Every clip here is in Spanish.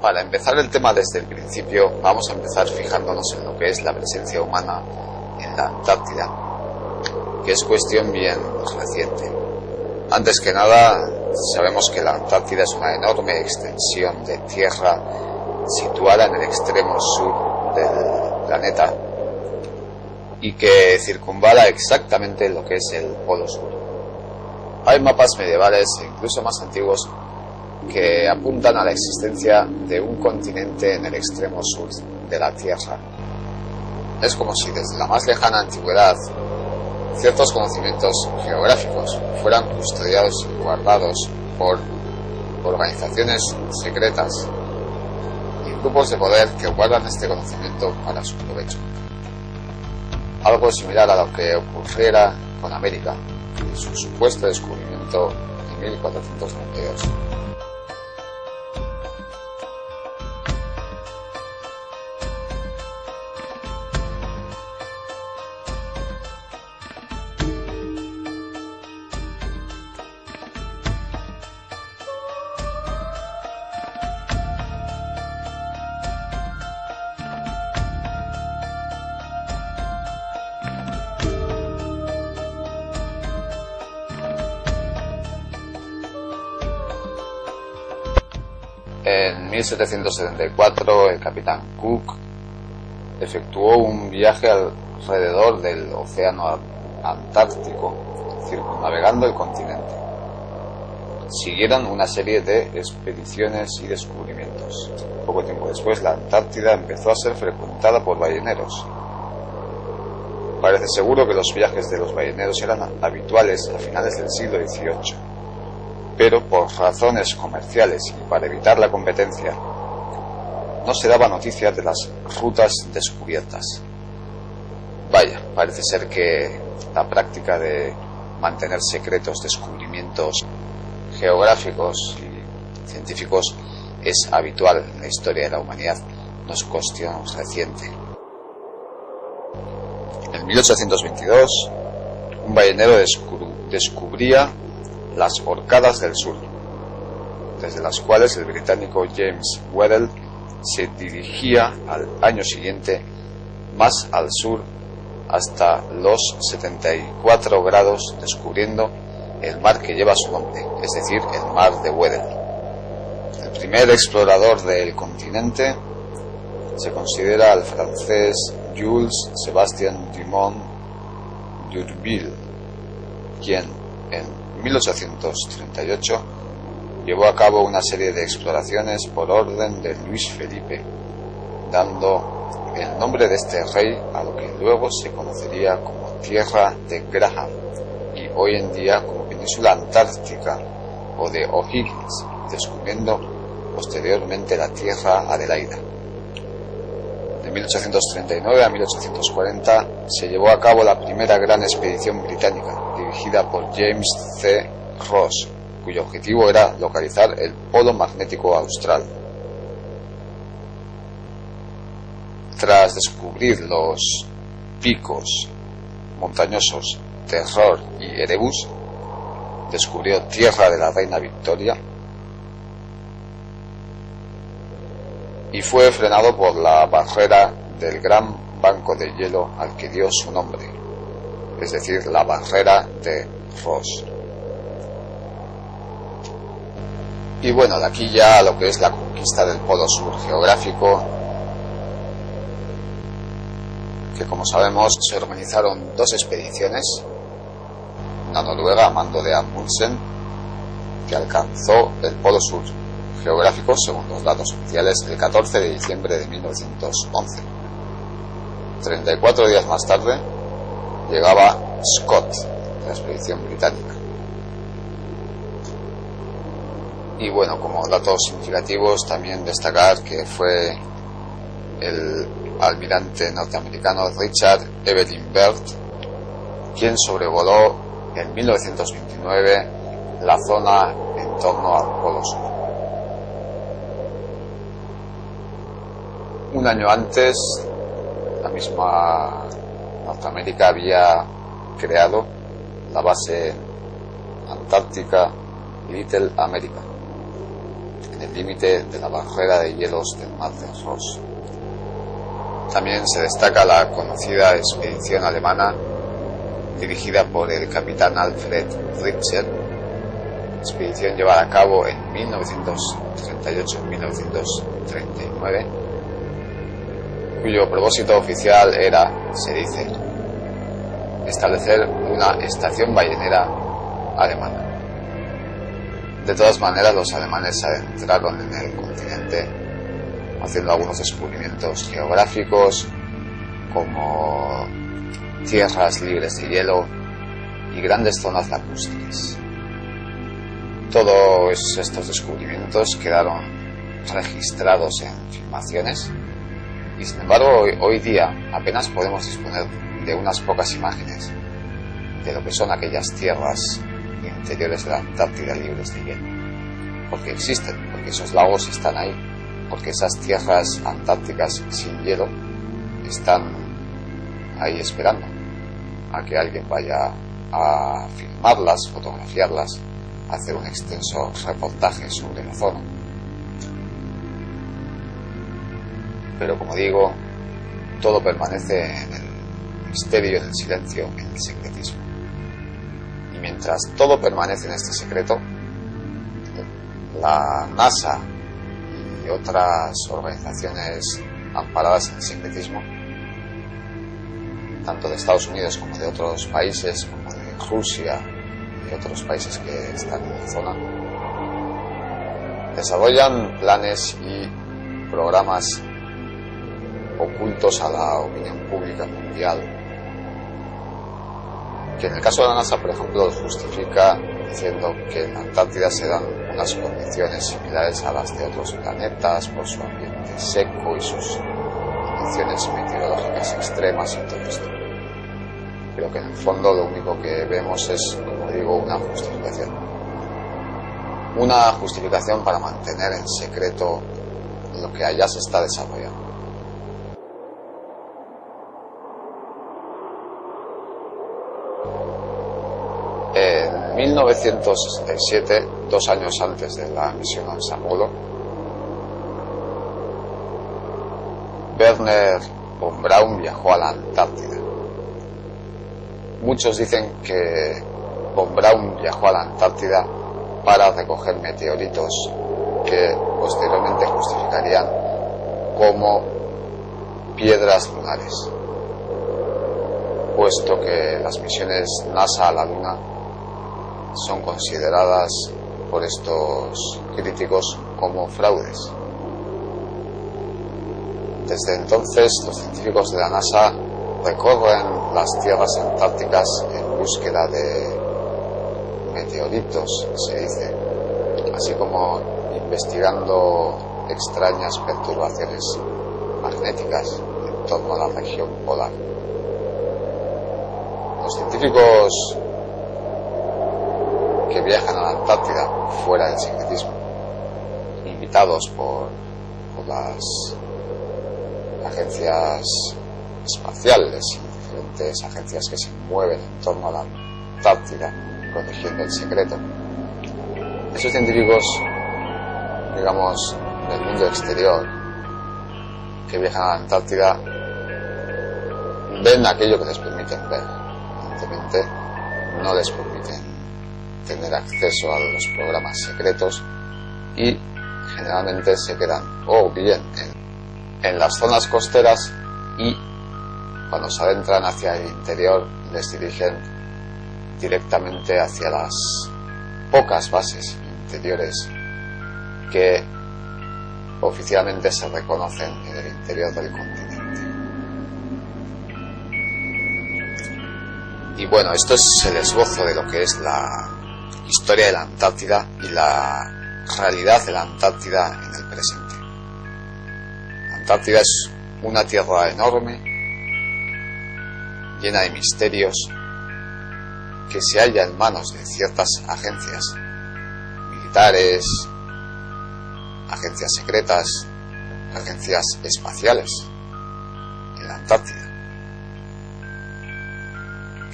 Para empezar el tema desde el principio, vamos a empezar fijándonos en lo que es la presencia humana en la Antártida, que es cuestión bien reciente. Antes que nada, sabemos que la Antártida es una enorme extensión de tierra situada en el extremo sur del planeta y que circunvala exactamente lo que es el Polo Sur. Hay mapas medievales e incluso más antiguos que apuntan a la existencia de un continente en el extremo sur de la Tierra. Es como si desde la más lejana antigüedad ciertos conocimientos geográficos fueran custodiados y guardados por organizaciones secretas y grupos de poder que guardan este conocimiento para su provecho. Algo similar a lo que ocurriera con América y su supuesto descubrimiento en 1492. En 1774 el capitán Cook efectuó un viaje alrededor del océano Antártico, circunnavegando el continente. Siguieron una serie de expediciones y descubrimientos. Poco tiempo después, la Antártida empezó a ser frecuentada por balleneros. Parece seguro que los viajes de los balleneros eran habituales a finales del siglo XVIII. Pero por razones comerciales y para evitar la competencia, no se daba noticia de las rutas descubiertas. Vaya, parece ser que la práctica de mantener secretos descubrimientos geográficos y científicos es habitual en la historia de la humanidad, no es cuestión reciente. En 1822, un ballenero descubría las Orcadas del Sur, desde las cuales el británico James Weddell se dirigía al año siguiente más al sur hasta los 74 grados, descubriendo el mar que lleva su nombre, es decir, el mar de Weddell. El primer explorador del continente se considera al francés Jules Sébastien Dumont d'Urville, quien en 1838 llevó a cabo una serie de exploraciones por orden de Luis Felipe, dando el nombre de este rey a lo que luego se conocería como Tierra de Graham y hoy en día como Península Antártica o de O'Higgins, descubriendo posteriormente la Tierra Adelaida. De 1839 a 1840 se llevó a cabo la primera gran expedición británica, dirigida por James C. Ross, cuyo objetivo era localizar el polo magnético austral. Tras descubrir los picos montañosos Terror y Erebus, descubrió Tierra de la Reina Victoria y fue frenado por la barrera del Gran Banco de Hielo al que dio su nombre, es decir, la barrera de Ross. Y bueno, de aquí ya a lo que es la conquista del Polo Sur geográfico, que como sabemos se organizaron dos expediciones, una noruega a mando de Amundsen, que alcanzó el Polo Sur geográfico, según los datos oficiales, el 14 de diciembre de 1911. 34 días más tarde llegaba Scott, de la expedición británica. Y bueno, como datos significativos, también destacar que fue el almirante norteamericano Richard Evelyn Byrd quien sobrevoló en 1929 la zona en torno al Polo Sur. Un año antes, la misma Norteamérica había creado la base antártica Little America. en el límite de la barrera de hielos del mar de Ross. También se destaca la conocida expedición alemana dirigida por el capitán Alfred Richter, expedición llevada a cabo en 1938-1939, cuyo propósito oficial era, se dice, establecer una estación ballenera alemana. De todas maneras, los alemanes se adentraron en el continente haciendo algunos descubrimientos geográficos como tierras libres de hielo y grandes zonas lacustres. Todos estos descubrimientos quedaron registrados en filmaciones y, sin embargo, hoy día apenas podemos disponer de unas pocas imágenes de lo que son aquellas tierras interiores de la Antártida libres de hielo, porque existen, porque esos lagos están ahí, porque esas tierras antárticas sin hielo están ahí esperando a que alguien vaya a filmarlas, fotografiarlas, hacer un extenso reportaje sobre la zona. Pero, como digo, todo permanece en el misterio, en el silencio, en el secretismo. Y mientras todo permanece en este secreto, la NASA y otras organizaciones amparadas en el secretismo, tanto de Estados Unidos como de otros países, como de Rusia y otros países que están en la zona, desarrollan planes y programas ocultos a la opinión pública mundial, que en el caso de la NASA, por ejemplo, los justifica diciendo que en la Antártida se dan unas condiciones similares a las de otros planetas por su ambiente seco y sus condiciones meteorológicas extremas y todo esto. Pero que en el fondo lo único que vemos es, como digo, una justificación. Una justificación para mantener en secreto lo que allá se está desarrollando. En 1967, 2 años antes de la misión Apolo, Wernher von Braun viajó a la Antártida. Muchos dicen que von Braun viajó a la Antártida para recoger meteoritos que posteriormente justificarían como piedras lunares, puesto que las misiones NASA a la Luna son consideradas por estos críticos como fraudes. Desde entonces, los científicos de la NASA recorren las tierras antárticas en búsqueda de meteoritos, se dice, así como investigando extrañas perturbaciones magnéticas en torno a la región polar. Los científicos que viajan a la Antártida fuera del secretismo, invitados por las agencias espaciales y diferentes agencias que se mueven en torno a la Antártida protegiendo el secreto. Esos científicos, digamos, del mundo exterior que viajan a la Antártida ven aquello que les permiten ver. Evidentemente no les permiten tener acceso a los programas secretos y generalmente se quedan o bien en las zonas costeras, y cuando se adentran hacia el interior les dirigen directamente hacia las pocas bases interiores que oficialmente se reconocen en el interior del continente. Y bueno, esto es el esbozo de lo que es la historia de la Antártida y la realidad de la Antártida en el presente. La Antártida es una tierra enorme, llena de misterios, que se halla en manos de ciertas agencias militares, agencias secretas, agencias espaciales en la Antártida,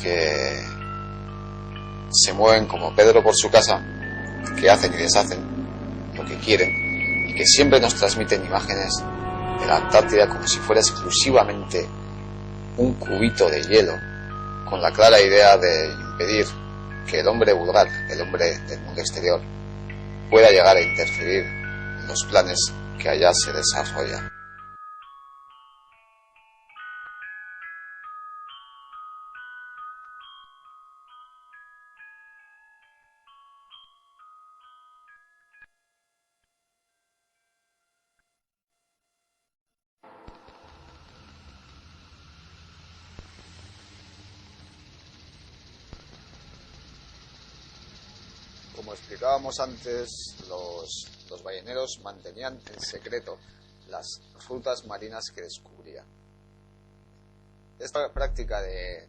que se mueven como Pedro por su casa, que hacen y deshacen lo que quieren, que siempre nos transmiten imágenes de la Antártida como si fuera exclusivamente un cubito de hielo, con la clara idea de impedir que el hombre vulgar, el hombre del mundo exterior, pueda llegar a interferir en los planes que allá se desarrollan. Como explicábamos antes, los balleneros mantenían en secreto las rutas marinas que descubrían. Esta práctica de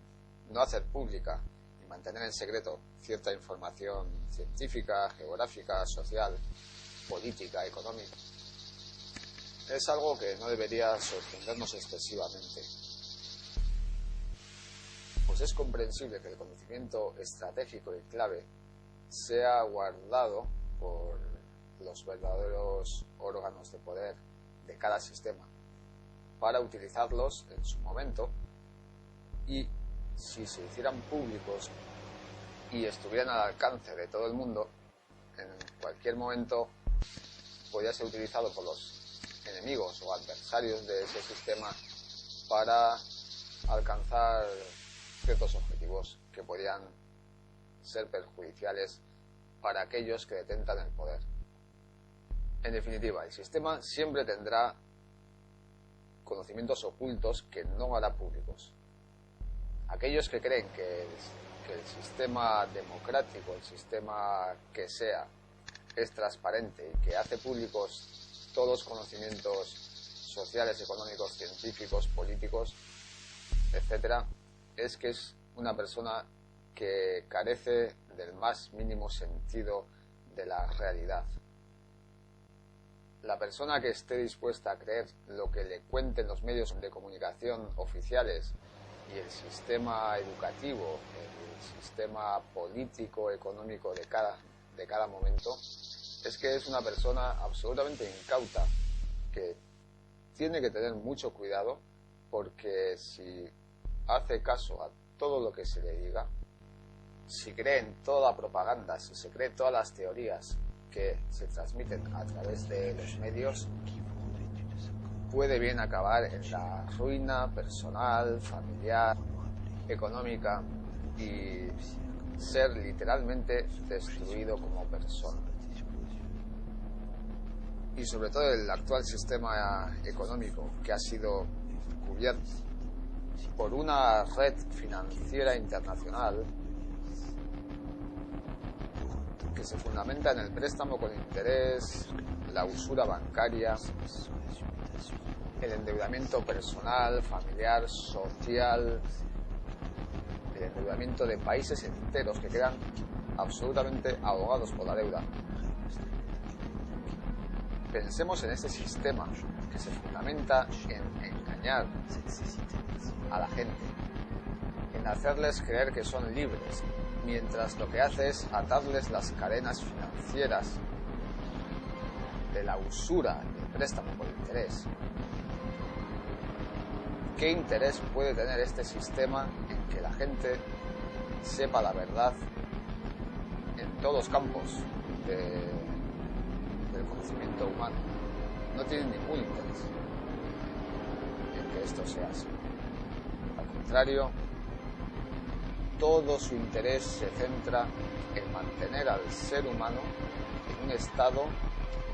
no hacer pública y mantener en secreto cierta información científica, geográfica, social, política, económica, es algo que no debería sorprendernos excesivamente. Pues es comprensible que el conocimiento estratégico y clave sea guardado por los verdaderos órganos de poder de cada sistema para utilizarlos en su momento, y si se hicieran públicos y estuvieran al alcance de todo el mundo, en cualquier momento podría ser utilizado por los enemigos o adversarios de ese sistema para alcanzar ciertos objetivos que podrían ser perjudiciales para aquellos que detentan el poder. En definitiva, el sistema siempre tendrá conocimientos ocultos que no hará públicos. Aquellos que creen que el sistema democrático, el sistema que sea, es transparente y que hace públicos todos los conocimientos sociales, económicos, científicos, políticos, etc., es que es una persona que carece del más mínimo sentido de la realidad. La persona que esté dispuesta a creer lo que le cuenten los medios de comunicación oficiales y el sistema educativo, el sistema político, económico de cada momento, es que es una persona absolutamente incauta, que tiene que tener mucho cuidado, porque si hace caso a todo lo que se le diga, si cree en toda la propaganda, si se cree todas las teorías que se transmiten a través de los medios, puede bien acabar en la ruina personal, familiar, económica, y ser literalmente destruido como persona. Y sobre todo el actual sistema económico, que ha sido cubierto por una red financiera internacional que se fundamenta en el préstamo con interés, la usura bancaria, el endeudamiento personal, familiar, social, el endeudamiento de países enteros que quedan absolutamente ahogados por la deuda. Pensemos en este sistema que se fundamenta en engañar a la gente, en hacerles creer que son libres, mientras lo que hace es atarles las cadenas financieras de la usura y el préstamo por interés. ¿Qué interés puede tener este sistema en que la gente sepa la verdad en todos los campos del conocimiento humano? No tiene ningún interés en que esto sea así. Al contrario, todo su interés se centra en mantener al ser humano en un estado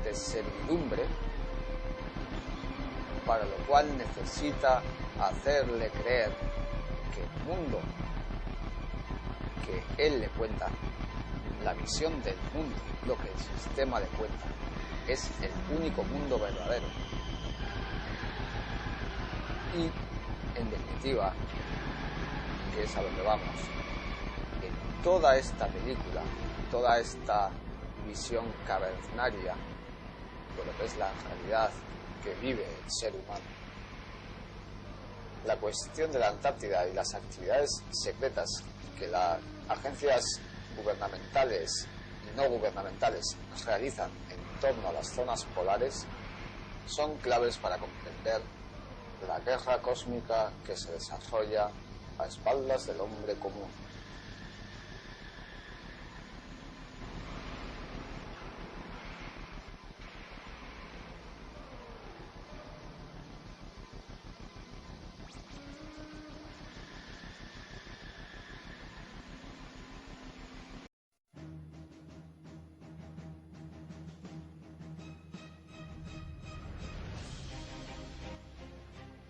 de servidumbre, para lo cual necesita hacerle creer que el mundo que él le cuenta, la visión del mundo, lo que el sistema le cuenta, es el único mundo verdadero. Y, en definitiva, que es a lo que vamos, en toda esta película, toda esta visión cavernaria de lo que es la realidad que vive el ser humano, la cuestión de la Antártida y las actividades secretas que las agencias gubernamentales y no gubernamentales realizan en torno a las zonas polares son claves para comprender la guerra cósmica que se desarrolla a espaldas del hombre común.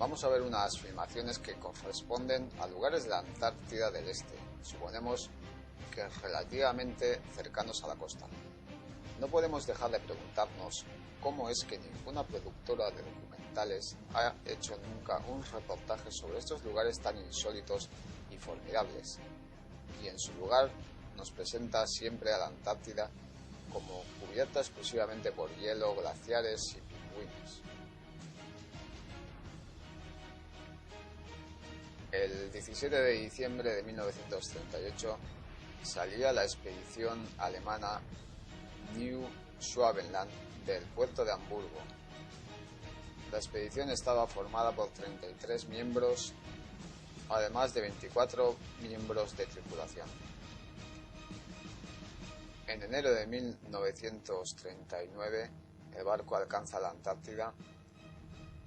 Vamos a ver unas filmaciones que corresponden a lugares de la Antártida del Este, suponemos que relativamente cercanos a la costa. No podemos dejar de preguntarnos cómo es que ninguna productora de documentales ha hecho nunca un reportaje sobre estos lugares tan insólitos y formidables, y en su lugar nos presenta siempre a la Antártida como cubierta exclusivamente por hielo, glaciares y pingüinos. El 17 de diciembre de 1938 salía la expedición alemana New Schwabenland del puerto de Hamburgo. La expedición estaba formada por 33 miembros, además de 24 miembros de tripulación. En enero de 1939 el barco alcanza la Antártida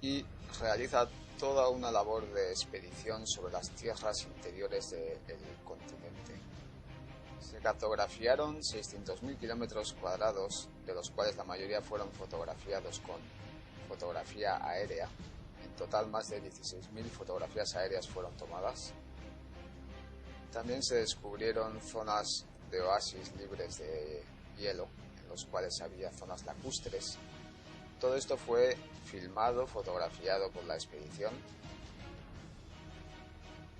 y realiza toda una labor de expedición sobre las tierras interiores del continente. Se cartografiaron 600.000 kilómetros cuadrados, de los cuales la mayoría fueron fotografiados con fotografía aérea. En total, más de 16.000 fotografías aéreas fueron tomadas. También se descubrieron zonas de oasis libres de hielo, en los cuales había zonas lacustres. Todo esto fue filmado, fotografiado por la expedición,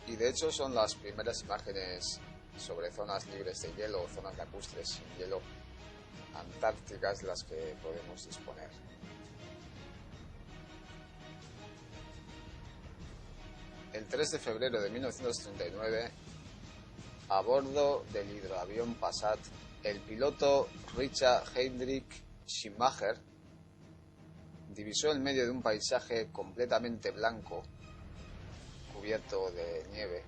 y de hecho son las primeras imágenes sobre zonas libres de hielo o zonas lacustres sin hielo antárticas las que podemos disponer. El 3 de febrero de 1939, a bordo del hidroavión Passat, el piloto Richard Heinrich Schumacher divisó en medio de un paisaje completamente blanco, cubierto de nieve,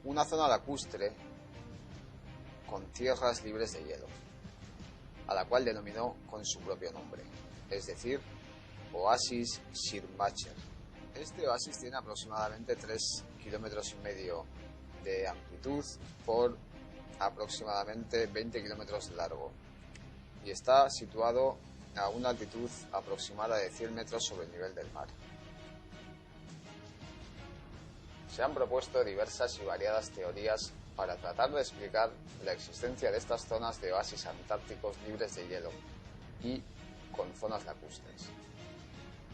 una zona lacustre con tierras libres de hielo, a la cual denominó con su propio nombre, es decir, Oasis Schirmacher. Este oasis tiene aproximadamente 3,5 kilómetros de amplitud por aproximadamente 20 kilómetros de largo y está situado a una altitud aproximada de 100 metros sobre el nivel del mar. Se han propuesto diversas y variadas teorías para tratar de explicar la existencia de estas zonas de oasis antárticos libres de hielo y con zonas lacustres.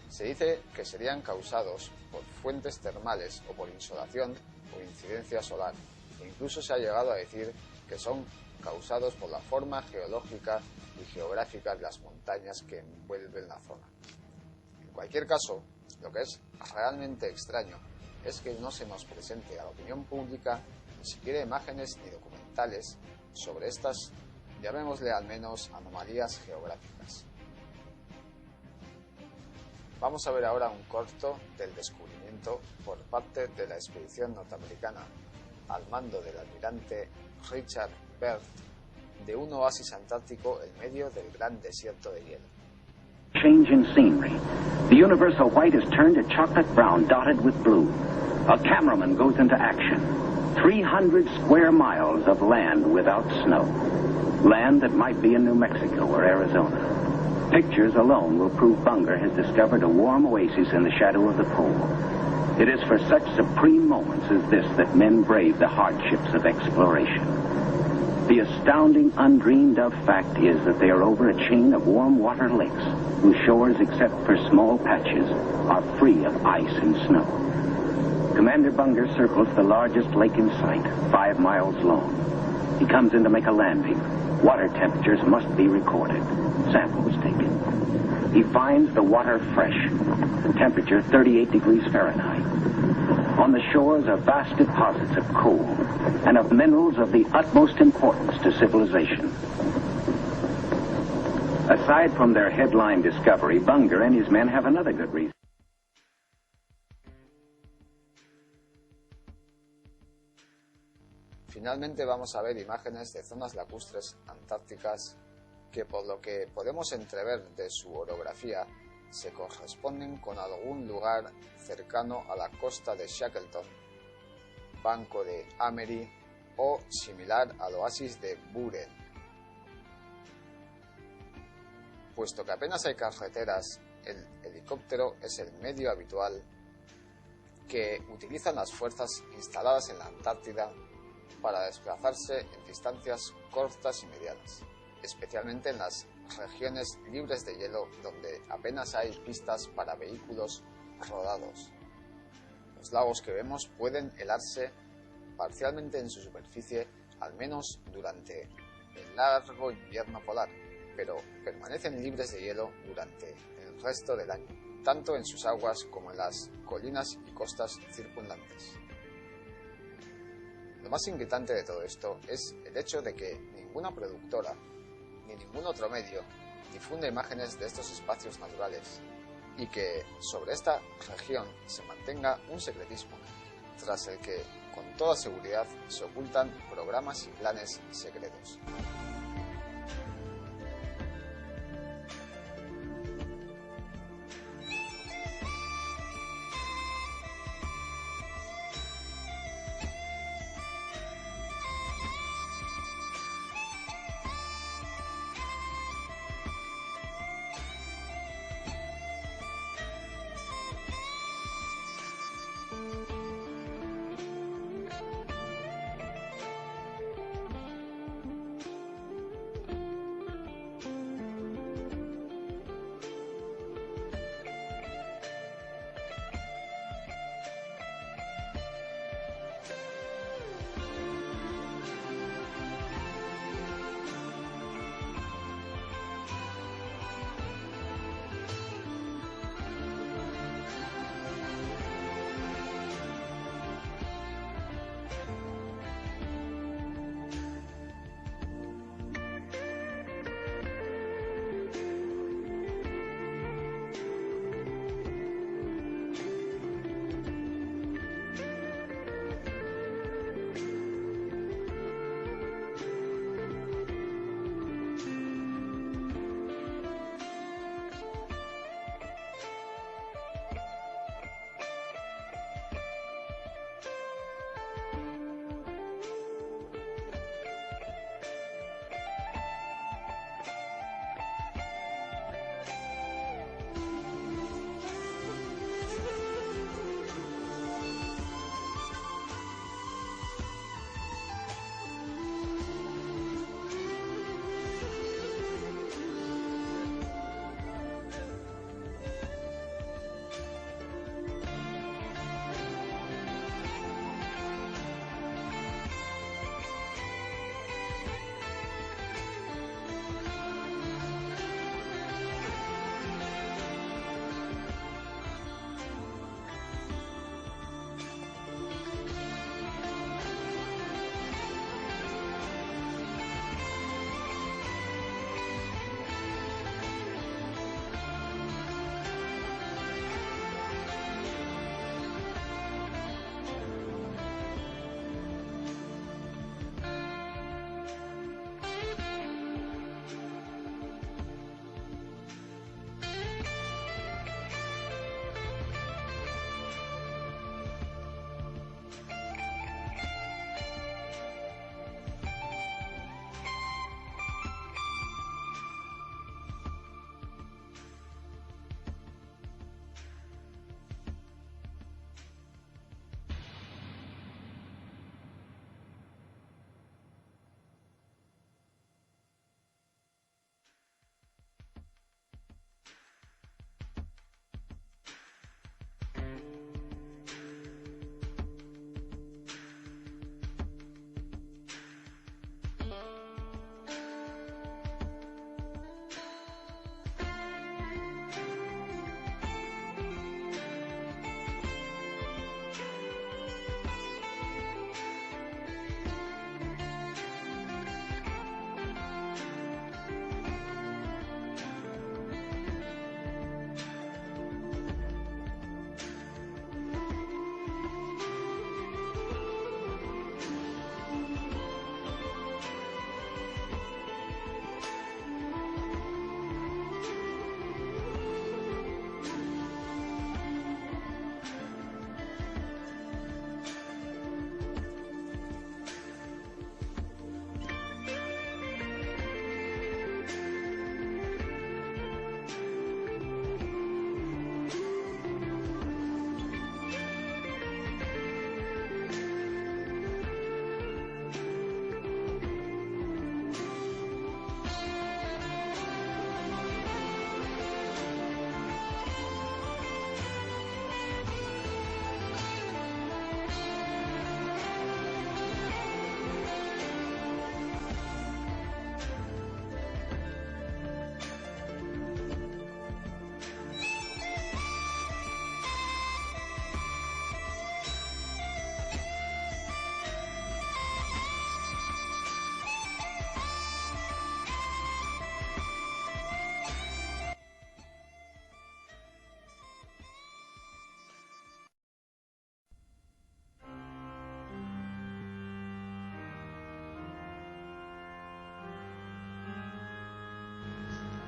Se dice que serían causados por fuentes termales o por insolación o incidencia solar, e incluso se ha llegado a decir que son causados por la forma geológica y geográfica de las montañas que envuelven la zona. En cualquier caso, lo que es realmente extraño es que no se nos presente a la opinión pública ni siquiera imágenes ni documentales sobre estas, llamémosle al menos, anomalías geográficas. Vamos a ver ahora un corto del descubrimiento por parte de la expedición norteamericana al mando del almirante Richard Byrd de un oasis antártico en medio del gran desierto de hielo. Change in scenery. The universal white is turned to chocolate brown, dotted with blue. A cameraman goes into action. 300 square miles of land without snow. Land that might be in New Mexico or Arizona. Pictures alone will prove Bunger has discovered a warm oasis in the shadow of the pole. It is for such supreme moments as this that men brave the hardships of exploration. The astounding, undreamed of fact is that they are over a chain of warm water lakes, whose shores, except for small patches, are free of ice and snow. Commander Bunger circles the largest lake in sight, 5 miles long. He comes in to make a landing. Water temperatures must be recorded. Samples taken. He finds the water fresh. Temperature 38 degrees Fahrenheit. On the shores are vast deposits of coal and of minerals of the utmost importance to civilization. Aside from their headline discovery, Bunger and his men have another good reason. Finalmente vamos a ver imágenes de zonas lacustres antárticas que, por lo que podemos entrever de su orografía, se corresponden con algún lugar cercano a la costa de Shackleton, banco de Amery o similar al oasis de Buren. Puesto que apenas hay carreteras, el helicóptero es el medio habitual que utilizan las fuerzas instaladas en la Antártida para desplazarse en distancias cortas y medianas, especialmente en las regiones libres de hielo donde apenas hay pistas para vehículos rodados. Los lagos que vemos pueden helarse parcialmente en su superficie, al menos durante el largo invierno polar, pero permanecen libres de hielo durante el resto del año, tanto en sus aguas como en las colinas y costas circundantes. Lo más inquietante de todo esto es el hecho de que ninguna productora ni ningún otro medio difunde imágenes de estos espacios naturales y que sobre esta región se mantenga un secretismo tras el que con toda seguridad se ocultan programas y planes secretos.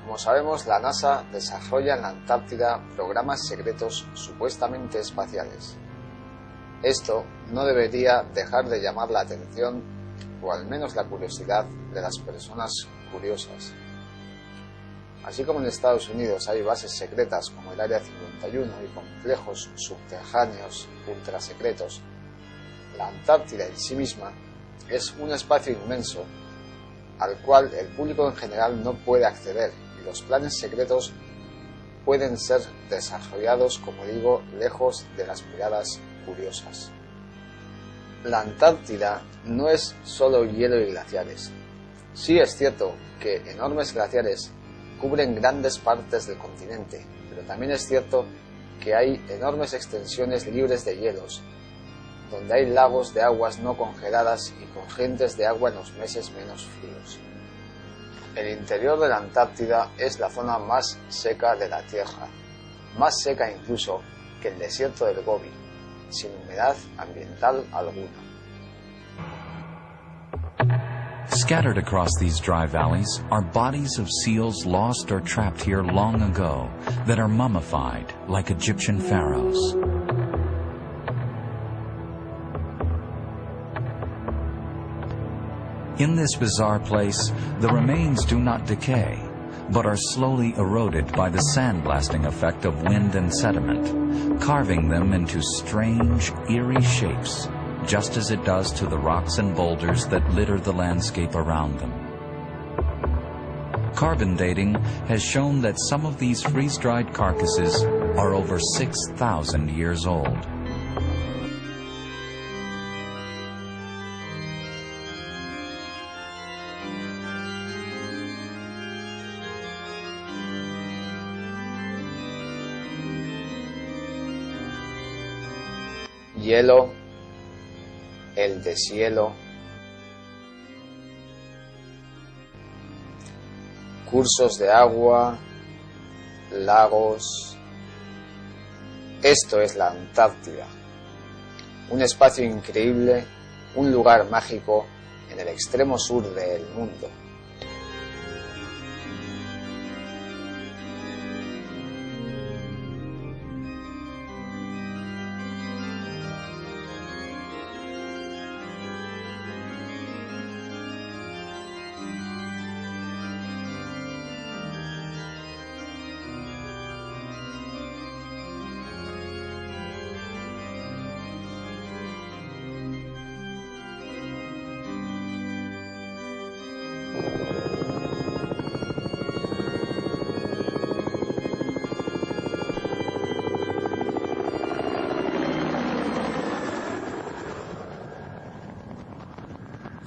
Como sabemos, la NASA desarrolla en la Antártida programas secretos supuestamente espaciales. Esto no debería dejar de llamar la atención, o al menos la curiosidad, de las personas curiosas. Así como en Estados Unidos hay bases secretas como el Área 51 y complejos subterráneos ultrasecretos, la Antártida en sí misma es un espacio inmenso al cual el público en general no puede acceder, y los planes secretos pueden ser desarrollados, como digo, lejos de las miradas curiosas. La Antártida no es solo hielo y glaciares. Sí es cierto que enormes glaciares cubren grandes partes del continente, pero también es cierto que hay enormes extensiones libres de hielos, donde hay lagos de aguas no congeladas y corrientes de agua en los meses menos fríos. El interior de la Antártida es la zona más seca de la Tierra, más seca incluso que el desierto del Gobi, sin humedad ambiental alguna. Scattered across these dry valleys are bodies of seals lost or trapped here long ago that are mummified like Egyptian pharaohs. In this bizarre place, the remains do not decay, but are slowly eroded by the sandblasting effect of wind and sediment, carving them into strange, eerie shapes, just as it does to the rocks and boulders that litter the landscape around them. Carbon dating has shown that some of these freeze-dried carcasses are over 6,000 years old. Hielo, el deshielo, cursos de agua, lagos. Esto es la Antártida, un espacio increíble, un lugar mágico en el extremo sur del mundo.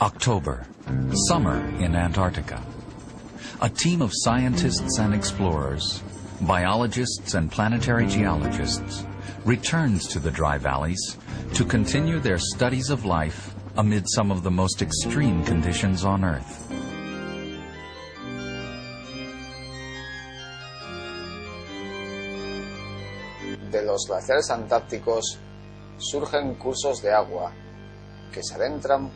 October, summer in Antarctica. A team of scientists and explorers, biologists and planetary geologists, returns to the dry valleys to continue their studies of life amid some of the most extreme conditions on Earth. De los glaciares antárticos surgen cursos de agua que se adentran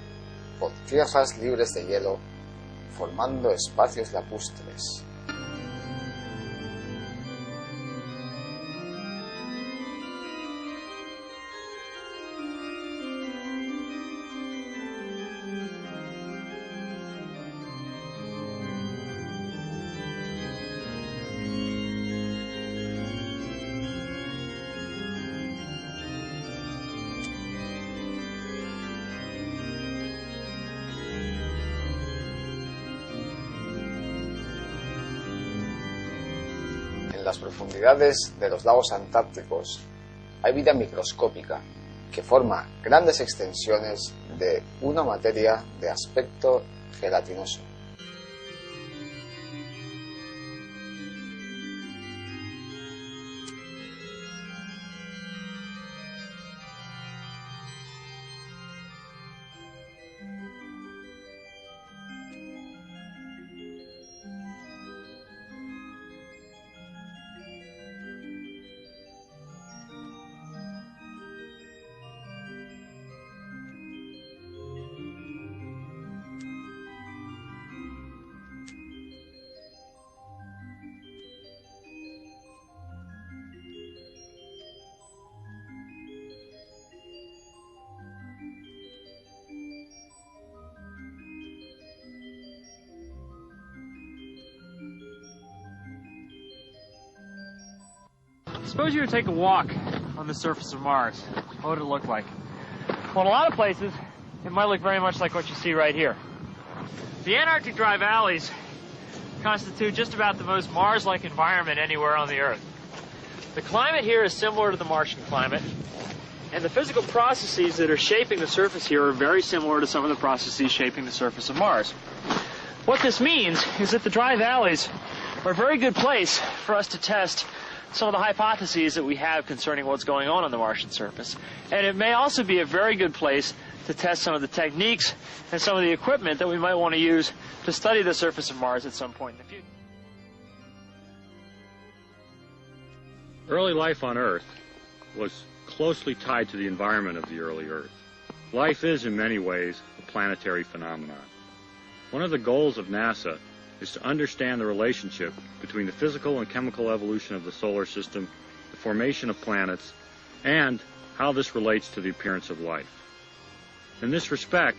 por tierras libres de hielo, formando espacios lacustres. En las profundidades de los lagos antárticos hay vida microscópica que forma grandes extensiones de una materia de aspecto gelatinoso. Suppose you were to take a walk on the surface of Mars. What would it look like? Well, in a lot of places, it might look very much like what you see right here. The Antarctic Dry Valleys constitute just about the most Mars-like environment anywhere on the Earth. The climate here is similar to the Martian climate, and the physical processes that are shaping the surface here are very similar to some of the processes shaping the surface of Mars. What this means is that the dry valleys are a very good place for us to test some of the hypotheses that we have concerning what's going on the Martian surface. And it may also be a very good place to test some of the techniques and some of the equipment that we might want to use to study the surface of Mars at some point in the future. Early life on Earth was closely tied to the environment of the early Earth. Life is, in many ways, a planetary phenomenon. One of the goals of NASA is to understand the relationship between the physical and chemical evolution of the solar system, the formation of planets, and how this relates to the appearance of life. In this respect,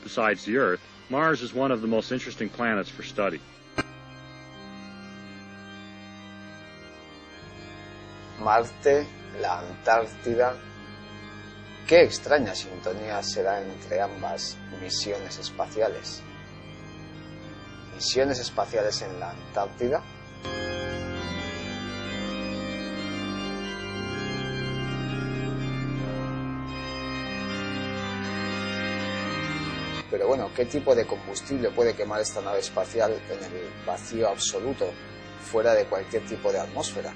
besides the Earth, Mars is one of the most interesting planets for study. Marte, la Antártida. Qué extraña sintonía será entre ambas misiones espaciales. Misiones espaciales en la Antártida. Pero bueno, ¿qué tipo de combustible puede quemar esta nave espacial en el vacío absoluto, fuera de cualquier tipo de atmósfera?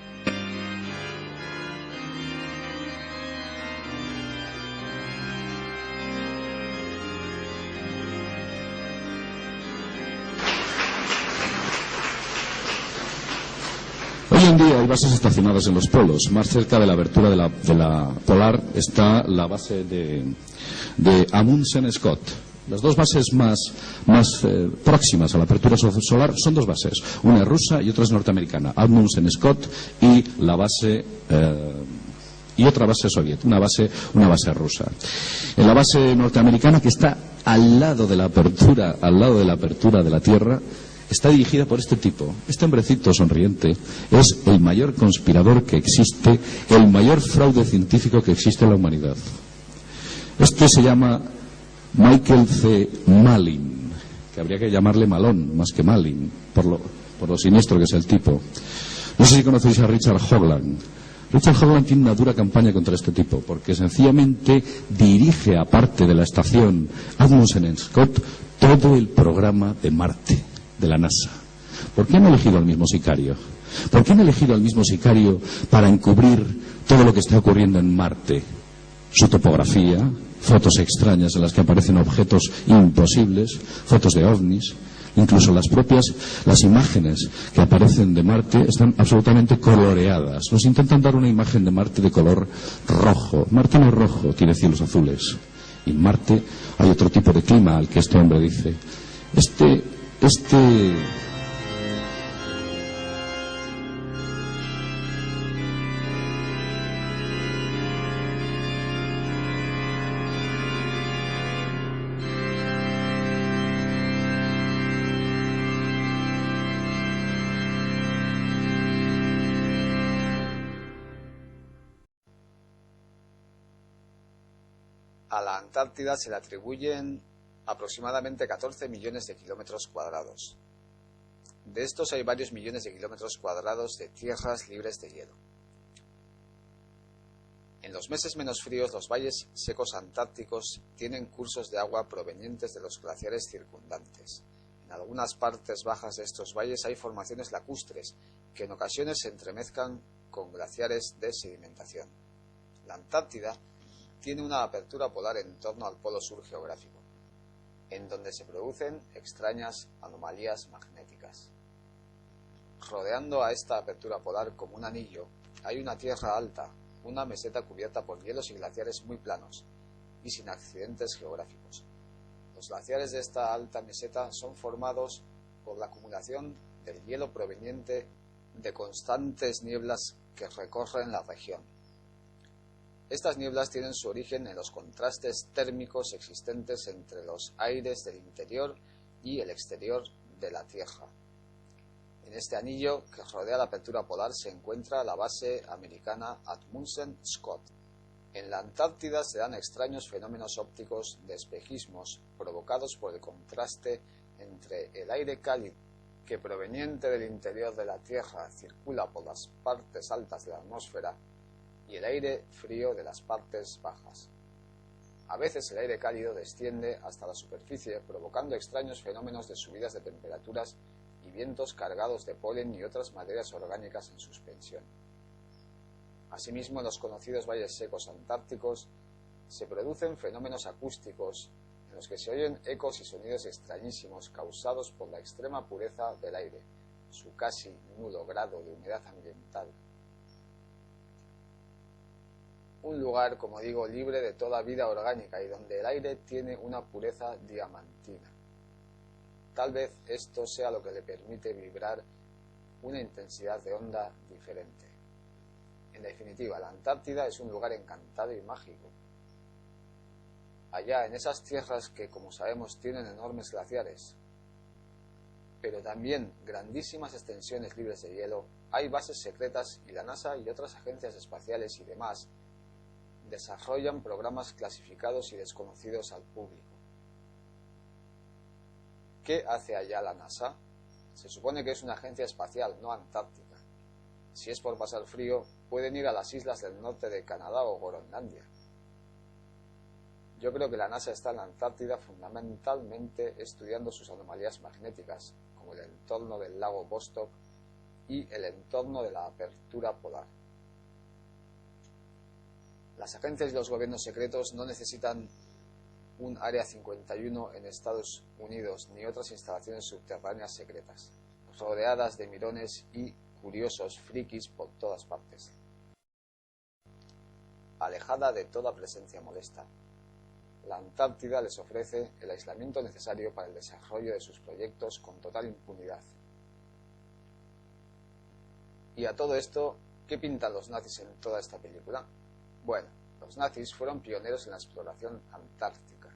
Hoy en día hay bases estacionadas en los polos. Más cerca de la abertura de la polar está la base de Amundsen Scott. Las dos bases más próximas a la apertura solar son dos bases. Una es rusa y otra es norteamericana. Amundsen Scott y la base y otra base soviética, una base rusa. En la base norteamericana, que está al lado de la apertura de la Tierra, está dirigida por este tipo. Este hombrecito sonriente es el mayor conspirador que existe, el mayor fraude científico que existe en la humanidad. Este se llama Michael C. Malin, que habría que llamarle Malón más que Malin, por lo siniestro que es el tipo. No sé si conocéis a Richard Hoagland. Richard Hoagland tiene una dura campaña contra este tipo, porque sencillamente dirige, aparte de la estación Amundsen Scott, todo el programa de Marte de la NASA. ¿Por qué han elegido al mismo sicario? ¿Por qué han elegido al mismo sicario para encubrir todo lo que está ocurriendo en Marte? Su topografía, fotos extrañas en las que aparecen objetos imposibles, fotos de ovnis, incluso las imágenes que aparecen de Marte están absolutamente coloreadas. Nos intentan dar una imagen de Marte de color rojo. Marte no es rojo, tiene cielos azules. Y en Marte hay otro tipo de clima al que este hombre dice. A la Antártida se le atribuyen aproximadamente 14 millones de kilómetros cuadrados. De estos hay varios millones de kilómetros cuadrados de tierras libres de hielo. En los meses menos fríos, los valles secos antárticos tienen cursos de agua provenientes de los glaciares circundantes. En algunas partes bajas de estos valles hay formaciones lacustres que en ocasiones se entremezclan con glaciares de sedimentación. La Antártida tiene una apertura polar en torno al polo sur geográfico, en donde se producen extrañas anomalías magnéticas. Rodeando a esta apertura polar como un anillo, hay una tierra alta, una meseta cubierta por hielos y glaciares muy planos y sin accidentes geográficos. Los glaciares de esta alta meseta son formados por la acumulación del hielo proveniente de constantes nieblas que recorren la región. Estas nieblas tienen su origen en los contrastes térmicos existentes entre los aires del interior y el exterior de la Tierra. En este anillo que rodea la apertura polar se encuentra la base americana Amundsen Scott. En la Antártida se dan extraños fenómenos ópticos de espejismos provocados por el contraste entre el aire cálido que proveniente del interior de la Tierra circula por las partes altas de la atmósfera y el aire frío de las partes bajas. A veces el aire cálido desciende hasta la superficie provocando extraños fenómenos de subidas de temperaturas y vientos cargados de polen y otras materias orgánicas en suspensión. Asimismo, en los conocidos valles secos antárticos se producen fenómenos acústicos en los que se oyen ecos y sonidos extrañísimos causados por la extrema pureza del aire, su casi nulo grado de humedad ambiental. Un lugar, como digo, libre de toda vida orgánica y donde el aire tiene una pureza diamantina. Tal vez esto sea lo que le permite vibrar una intensidad de onda diferente. En definitiva, la Antártida es un lugar encantado y mágico. Allá, en esas tierras que, como sabemos, tienen enormes glaciares, pero también grandísimas extensiones libres de hielo, hay bases secretas y la NASA y otras agencias espaciales y demás desarrollan programas clasificados y desconocidos al público. ¿Qué hace allá la NASA? Se supone que es una agencia espacial, no antártica. Si es por pasar frío, pueden ir a las islas del norte de Canadá o Groenlandia. Yo creo que la NASA está en la Antártida fundamentalmente estudiando sus anomalías magnéticas, como el entorno del lago Vostok y el entorno de la apertura polar. Las agencias y los gobiernos secretos no necesitan un Área 51 en Estados Unidos ni otras instalaciones subterráneas secretas, rodeadas de mirones y curiosos frikis por todas partes. Alejada de toda presencia molesta, la Antártida les ofrece el aislamiento necesario para el desarrollo de sus proyectos con total impunidad. Y a todo esto, ¿qué pintan los nazis en toda esta película? Bueno, los nazis fueron pioneros en la exploración antártica.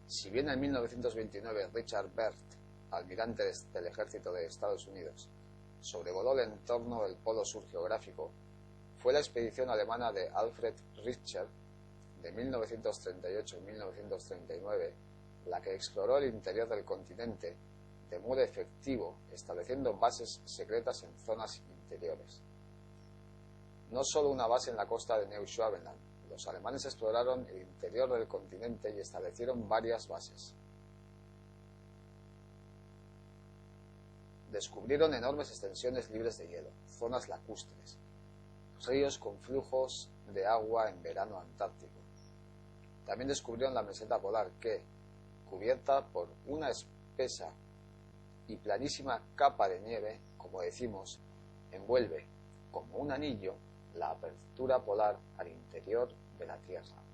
Si bien en 1929 Richard Bert, almirante del ejército de Estados Unidos, sobrevoló el entorno del polo sur geográfico, fue la expedición alemana de Alfred Richter de 1938 y 1939 la que exploró el interior del continente de modo efectivo, estableciendo bases secretas en zonas interiores. No solo una base en la costa de Neuschwabenland, los alemanes exploraron el interior del continente y establecieron varias bases. Descubrieron enormes extensiones libres de hielo, zonas lacustres, ríos con flujos de agua en verano antártico. También descubrieron la meseta polar que, cubierta por una espesa y planísima capa de nieve, como decimos, envuelve como un anillo la apertura polar al interior de la Tierra.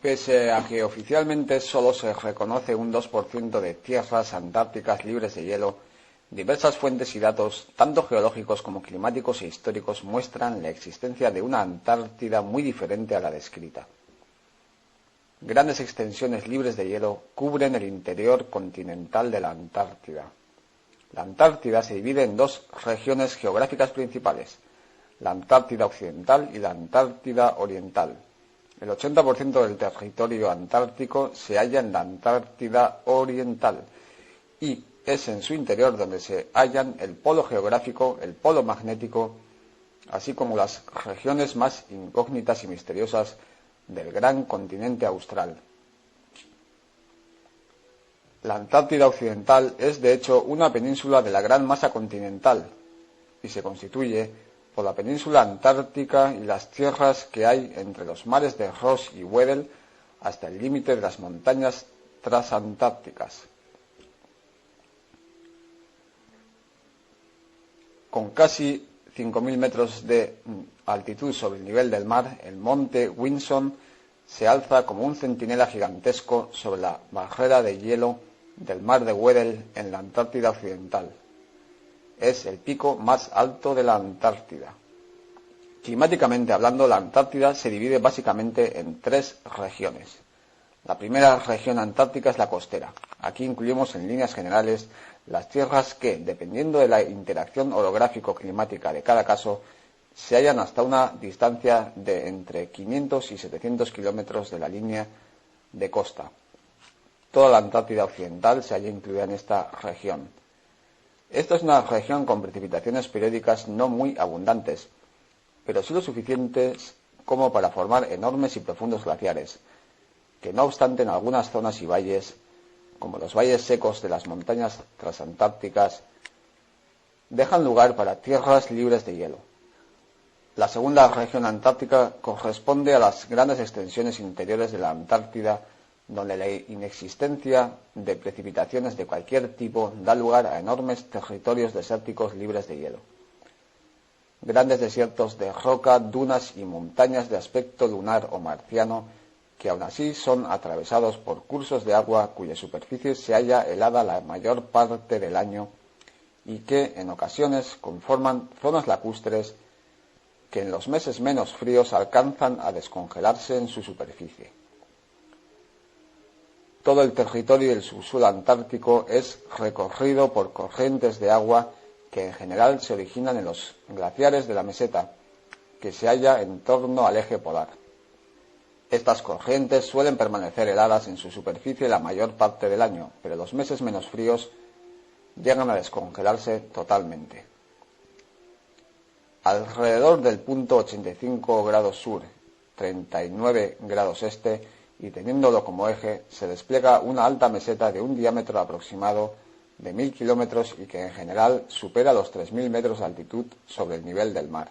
Pese a que oficialmente solo se reconoce un 2% de tierras antárticas libres de hielo, diversas fuentes y datos, tanto geológicos como climáticos e históricos, muestran la existencia de una Antártida muy diferente a la descrita. Grandes extensiones libres de hielo cubren el interior continental de la Antártida. La Antártida se divide en dos regiones geográficas principales, la Antártida Occidental y la Antártida Oriental. El 80% del territorio antártico se halla en la Antártida Oriental y es en su interior donde se hallan el polo geográfico, el polo magnético, así como las regiones más incógnitas y misteriosas del gran continente austral. La Antártida Occidental es de hecho una península de la gran masa continental y se constituye por la península antártica y las tierras que hay entre los mares de Ross y Weddell hasta el límite de las montañas transantárticas. Con casi 5.000 metros de altitud sobre el nivel del mar, el monte Vinson se alza como un centinela gigantesco sobre la barrera de hielo del mar de Weddell en la Antártida Occidental. Es el pico más alto de la Antártida. Climáticamente hablando, la Antártida se divide básicamente en 3 regiones. La primera región antártica es la costera. Aquí incluimos en líneas generales las tierras que, dependiendo de la interacción orográfico-climática de cada caso, se hallan hasta una distancia de entre 500 y 700 kilómetros de la línea de costa. Toda la Antártida occidental se halla incluida en esta región. Esta es una región con precipitaciones periódicas no muy abundantes, pero sí lo suficientes como para formar enormes y profundos glaciares, que no obstante en algunas zonas y valles, como los valles secos de las montañas transantárticas, dejan lugar para tierras libres de hielo. La segunda región antártica corresponde a las grandes extensiones interiores de la Antártida, donde la inexistencia de precipitaciones de cualquier tipo da lugar a enormes territorios desérticos libres de hielo. Grandes desiertos de roca, dunas y montañas de aspecto lunar o marciano, que aún así son atravesados por cursos de agua cuya superficie se halla helada la mayor parte del año y que, en ocasiones, conforman zonas lacustres que en los meses menos fríos alcanzan a descongelarse en su superficie. Todo el territorio del subsuelo antártico es recorrido por corrientes de agua que en general se originan en los glaciares de la meseta, que se halla en torno al eje polar. Estas corrientes suelen permanecer heladas en su superficie la mayor parte del año, pero en los meses menos fríos llegan a descongelarse totalmente. Alrededor del punto 85 grados sur, 39 grados este, y teniéndolo como eje, se despliega una alta meseta de un diámetro aproximado de 1000 kilómetros y que en general supera los 3000 metros de altitud sobre el nivel del mar.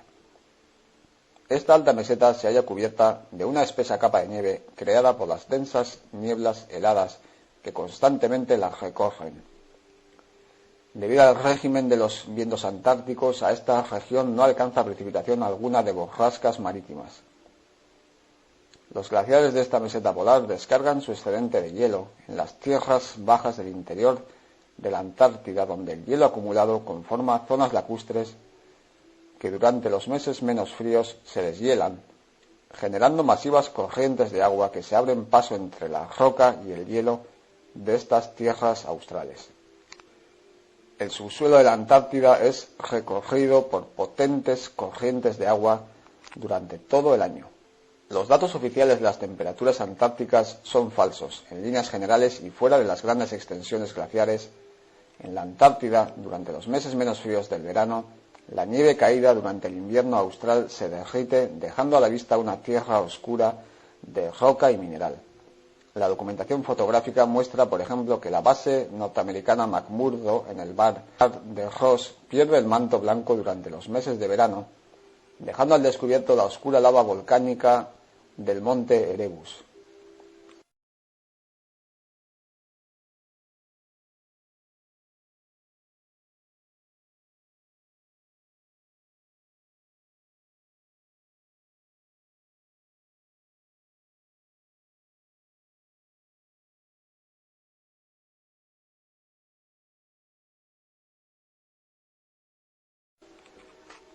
Esta alta meseta se halla cubierta de una espesa capa de nieve creada por las densas nieblas heladas que constantemente la recorren. Debido al régimen de los vientos antárticos, a esta región no alcanza precipitación alguna de borrascas marítimas. Los glaciares de esta meseta polar descargan su excedente de hielo en las tierras bajas del interior de la Antártida, donde el hielo acumulado conforma zonas lacustres que durante los meses menos fríos se deshielan, generando masivas corrientes de agua que se abren paso entre la roca y el hielo de estas tierras australes. El subsuelo de la Antártida es recorrido por potentes corrientes de agua durante todo el año. Los datos oficiales de las temperaturas antárticas son falsos, en líneas generales y fuera de las grandes extensiones glaciares. En la Antártida, durante los meses menos fríos del verano, la nieve caída durante el invierno austral se derrite, dejando a la vista una tierra oscura de roca y mineral. La documentación fotográfica muestra, por ejemplo, que la base norteamericana McMurdo en el mar de Ross pierde el manto blanco durante los meses de verano, dejando al descubierto la oscura lava volcánica del monte Erebus.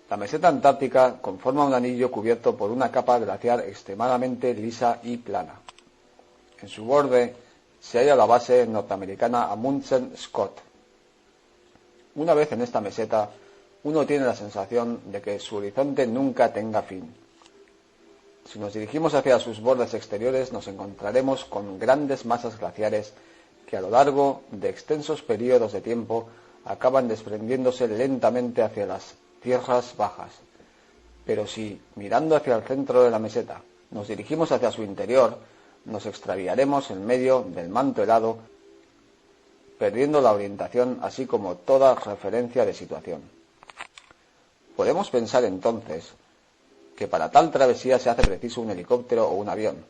La meseta antártica conforma un anillo cubierto por una capa glaciar extremadamente lisa y plana. En su borde se halla la base norteamericana Amundsen Scott. Una vez en esta meseta, uno tiene la sensación de que su horizonte nunca tenga fin. Si nos dirigimos hacia sus bordes exteriores, nos encontraremos con grandes masas glaciares que a lo largo de extensos periodos de tiempo acaban desprendiéndose lentamente hacia las tierras bajas. Pero si, mirando hacia el centro de la meseta, nos dirigimos hacia su interior, nos extraviaremos en medio del manto helado, perdiendo la orientación así como toda referencia de situación. Podemos pensar entonces que para tal travesía se hace preciso un helicóptero o un avión,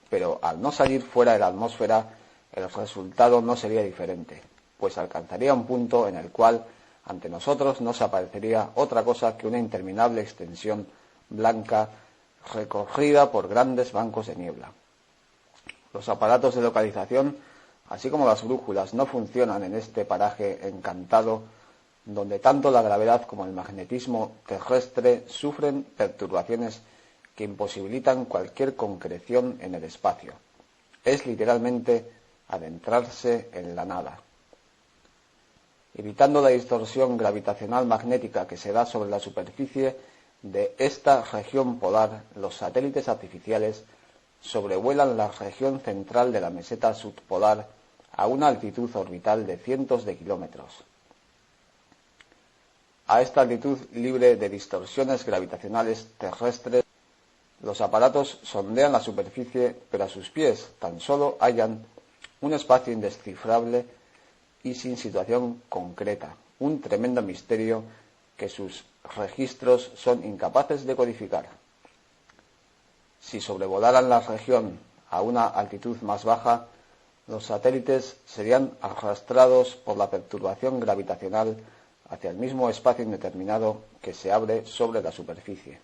pero al no salir fuera de la atmósfera, el resultado no sería diferente, pues alcanzaría un punto en el cual ante nosotros no se aparecería otra cosa que una interminable extensión blanca recorrida por grandes bancos de niebla. Los aparatos de localización, así como las brújulas, no funcionan en este paraje encantado donde tanto la gravedad como el magnetismo terrestre sufren perturbaciones que imposibilitan cualquier concreción en el espacio. Es literalmente adentrarse en la nada. Evitando la distorsión gravitacional magnética que se da sobre la superficie de esta región polar, los satélites artificiales sobrevuelan la región central de la meseta subpolar a una altitud orbital de cientos de kilómetros. A esta altitud libre de distorsiones gravitacionales terrestres, los aparatos sondean la superficie, pero a sus pies tan solo hallan un espacio indescifrable y sin situación concreta, un tremendo misterio que sus registros son incapaces de codificar. Si sobrevolaran la región a una altitud más baja, los satélites serían arrastrados por la perturbación gravitacional hacia el mismo espacio indeterminado que se abre sobre la superficie.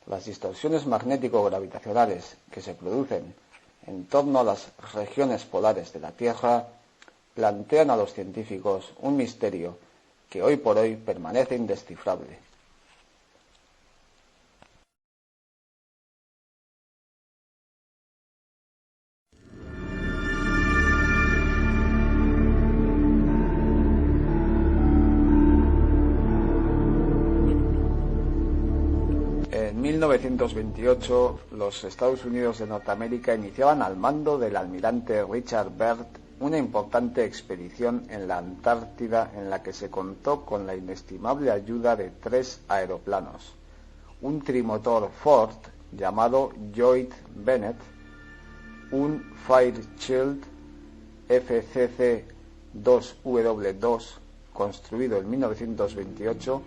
Las distorsiones magnético-gravitacionales que se producen en torno a las regiones polares de la Tierra plantean a los científicos un misterio que hoy por hoy permanece indescifrable. En 1928, los Estados Unidos de Norteamérica iniciaban al mando del almirante Richard Byrd una importante expedición en la Antártida en la que se contó con la inestimable ayuda de 3 aeroplanos, un trimotor Ford llamado Lloyd Bennett, un Fairchild FCC-2W2 construido en 1928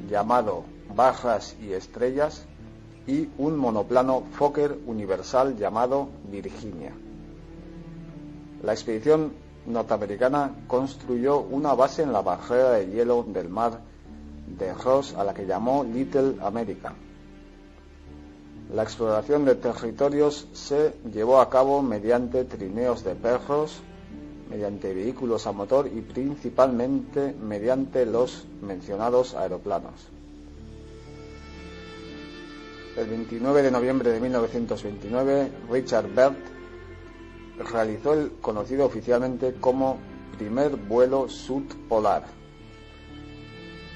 llamado Barras y Estrellas y un monoplano Fokker Universal llamado Virginia. La expedición norteamericana construyó una base en la barrera de hielo del mar de Ross a la que llamó Little America. La exploración de territorios se llevó a cabo mediante trineos de perros, mediante vehículos a motor y principalmente mediante los mencionados aeroplanos. El 29 de noviembre de 1929, Richard Byrd realizó el conocido oficialmente como primer vuelo subpolar.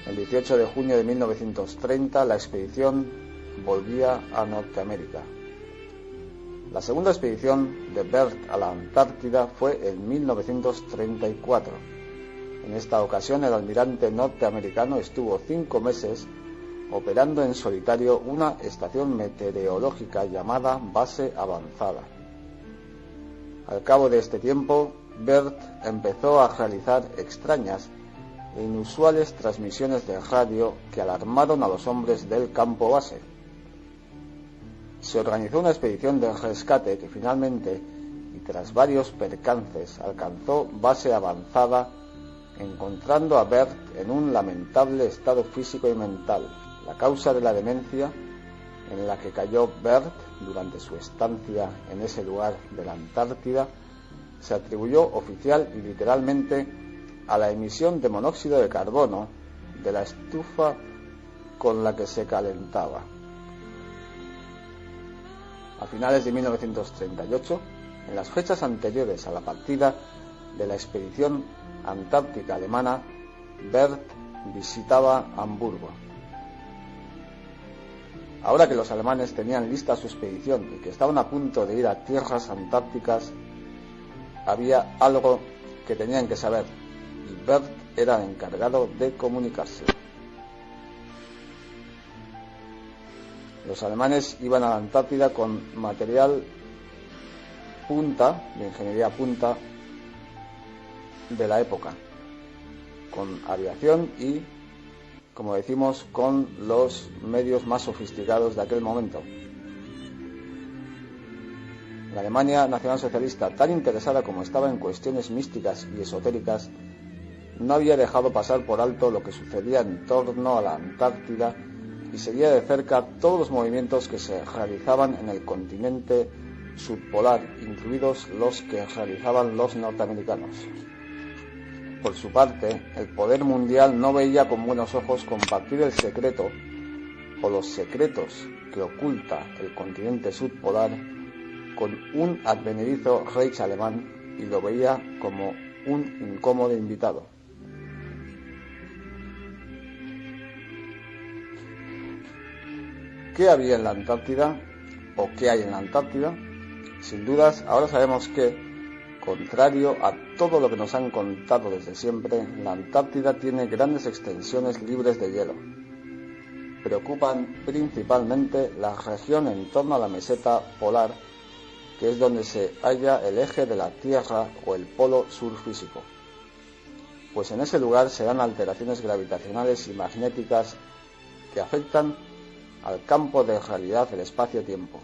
El 18 de junio de 1930, la expedición volvía a Norteamérica. La segunda expedición de Byrd a la Antártida fue en 1934. En esta ocasión, el almirante norteamericano estuvo 5 meses operando en solitario una estación meteorológica llamada Base Avanzada. Al cabo de este tiempo, Byrd empezó a realizar extrañas e inusuales transmisiones de radio que alarmaron a los hombres del campo base. Se organizó una expedición de rescate que finalmente, y tras varios percances, alcanzó Base Avanzada, encontrando a Byrd en un lamentable estado físico y mental. La causa de la demencia en la que cayó Byrd durante su estancia en ese lugar de la Antártida se atribuyó oficial y literalmente a la emisión de monóxido de carbono de la estufa con la que se calentaba. A finales de 1938, en las fechas anteriores a la partida de la expedición antártica alemana, Byrd visitaba Hamburgo. Ahora que los alemanes tenían lista su expedición y que estaban a punto de ir a tierras antárticas, había algo que tenían que saber, y Byrd era el encargado de comunicarse. Los alemanes iban a la Antártida con material punta, de ingeniería punta, de la época, con aviación y, como decimos, con los medios más sofisticados de aquel momento. La Alemania nacionalsocialista, tan interesada como estaba en cuestiones místicas y esotéricas, no había dejado pasar por alto lo que sucedía en torno a la Antártida y seguía de cerca todos los movimientos que se realizaban en el continente subpolar, incluidos los que realizaban los norteamericanos. Por su parte, el poder mundial no veía con buenos ojos compartir el secreto o los secretos que oculta el continente subpolar con un advenedizo Reich alemán, y lo veía como un incómodo invitado. ¿Qué había en la Antártida? ¿O qué hay en la Antártida? Sin dudas, ahora sabemos que, contrario a todo lo que nos han contado desde siempre, la Antártida tiene grandes extensiones libres de hielo. Preocupan principalmente la región en torno a la meseta polar, que es donde se halla el eje de la Tierra o el polo sur físico, pues en ese lugar se dan alteraciones gravitacionales y magnéticas que afectan al campo de realidad del espacio-tiempo.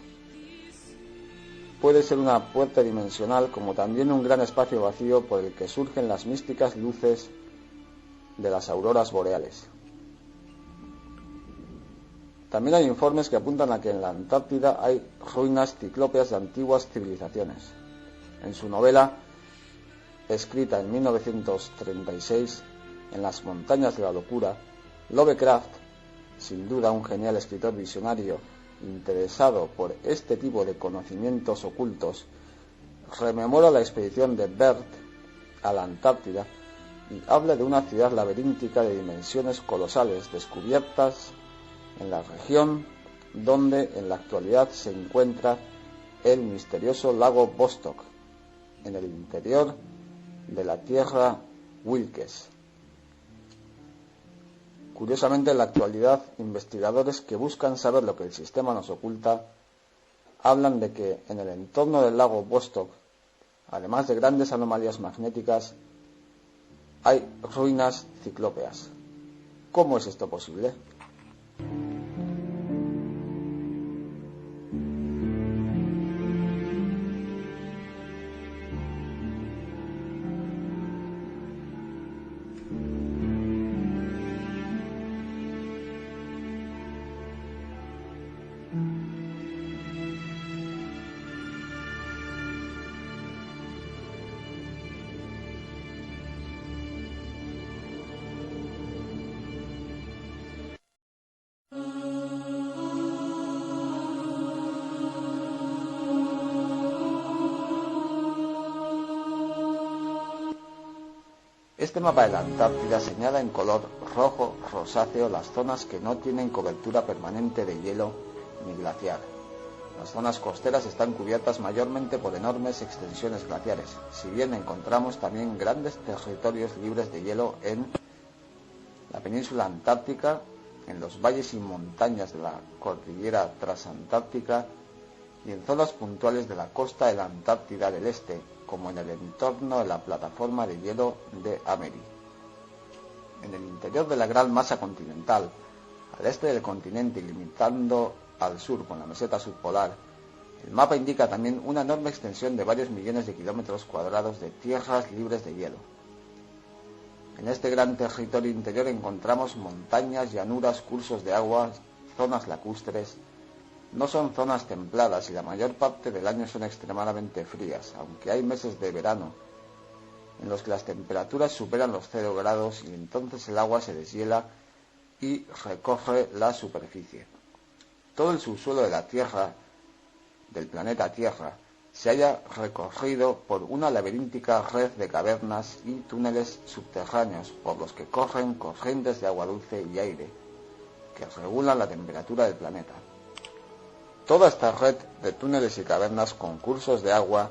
Puede ser una puerta dimensional, como también un gran espacio vacío por el que surgen las místicas luces de las auroras boreales. También hay informes que apuntan a que en la Antártida hay ruinas ciclópeas de antiguas civilizaciones. En su novela, escrita en 1936, En las montañas de la locura, Lovecraft, sin duda un genial escritor visionario interesado por este tipo de conocimientos ocultos, rememora la expedición de Bert a la Antártida y habla de una ciudad laberíntica de dimensiones colosales descubiertas en la región donde en la actualidad se encuentra el misterioso lago Vostok, en el interior de la Tierra Wilkes. Curiosamente, en la actualidad, investigadores que buscan saber lo que el sistema nos oculta hablan de que en el entorno del lago Vostok, además de grandes anomalías magnéticas, hay ruinas ciclópeas. ¿Cómo es esto posible? Este mapa de la Antártida señala en color rojo rosáceo las zonas que no tienen cobertura permanente de hielo ni glaciar. Las zonas costeras están cubiertas mayormente por enormes extensiones glaciares, si bien encontramos también grandes territorios libres de hielo en la península antártica, en los valles y montañas de la cordillera transantártica y en zonas puntuales de la costa de la Antártida del Este, como en el entorno de la plataforma de hielo de Ameri. En el interior de la gran masa continental, al este del continente y limitando al sur con la meseta subpolar, el mapa indica también una enorme extensión de varios millones de kilómetros cuadrados de tierras libres de hielo. En este gran territorio interior encontramos montañas, llanuras, cursos de agua, zonas lacustres. No son zonas templadas y la mayor parte del año son extremadamente frías, aunque hay meses de verano en los que las temperaturas superan los 0 grados y entonces el agua se deshiela y recorre la superficie. Todo el subsuelo de la Tierra, del planeta Tierra, se halla recorrido por una laberíntica red de cavernas y túneles subterráneos por los que corren corrientes de agua dulce y aire que regulan la temperatura del planeta. Toda esta red de túneles y cavernas con cursos de agua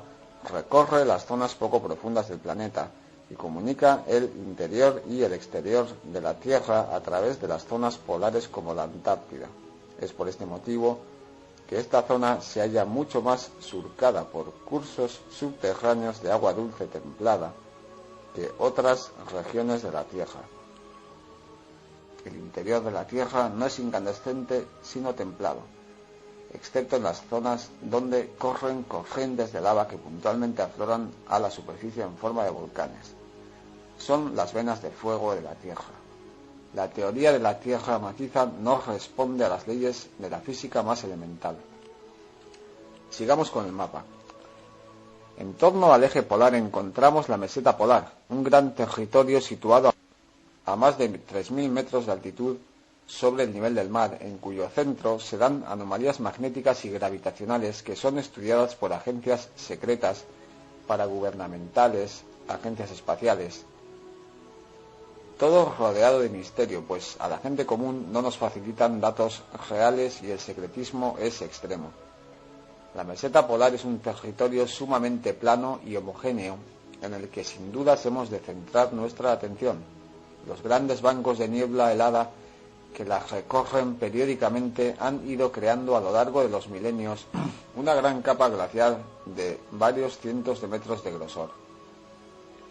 recorre las zonas poco profundas del planeta y comunica el interior y el exterior de la Tierra a través de las zonas polares como la Antártida. Es por este motivo que esta zona se halla mucho más surcada por cursos subterráneos de agua dulce templada que otras regiones de la Tierra. El interior de la Tierra no es incandescente sino templado, excepto en las zonas donde corren corrientes de lava que puntualmente afloran a la superficie en forma de volcanes. Son las venas de fuego de la Tierra. La teoría de la Tierra maciza no responde a las leyes de la física más elemental. Sigamos con el mapa. En torno al eje polar encontramos la meseta polar, un gran territorio situado a más de 3.000 metros de altitud sobre el nivel del mar, en cuyo centro se dan anomalías magnéticas y gravitacionales que son estudiadas por agencias secretas, paragubernamentales, agencias espaciales. Todo rodeado de misterio, pues a la gente común no nos facilitan datos reales y el secretismo es extremo. La meseta polar es un territorio sumamente plano y homogéneo, en el que sin dudas hemos de centrar nuestra atención. Los grandes bancos de niebla helada que la recorren periódicamente han ido creando a lo largo de los milenios una gran capa glacial de varios cientos de metros de grosor.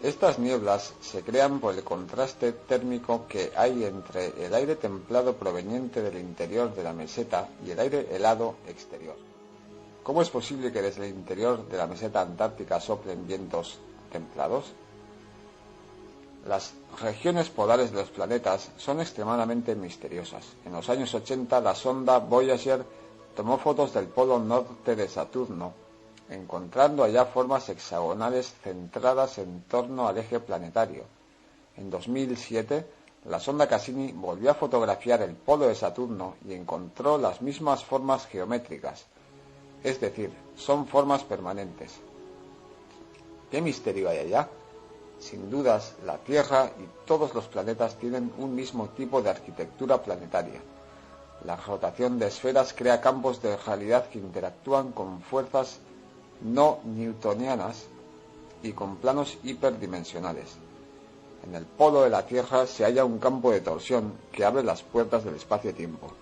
Estas nieblas se crean por el contraste térmico que hay entre el aire templado proveniente del interior de la meseta y el aire helado exterior. ¿Cómo es posible que desde el interior de la meseta antártica soplen vientos templados? Las regiones polares de los planetas son extremadamente misteriosas. En los años 80, la sonda Voyager tomó fotos del polo norte de Saturno, encontrando allá formas hexagonales centradas en torno al eje planetario. En 2007, la sonda Cassini volvió a fotografiar el polo de Saturno y encontró las mismas formas geométricas, es decir, son formas permanentes. ¿Qué misterio hay allá? Sin dudas, la Tierra y todos los planetas tienen un mismo tipo de arquitectura planetaria. La rotación de esferas crea campos de realidad que interactúan con fuerzas no newtonianas y con planos hiperdimensionales. En el polo de la Tierra se halla un campo de torsión que abre las puertas del espacio-tiempo.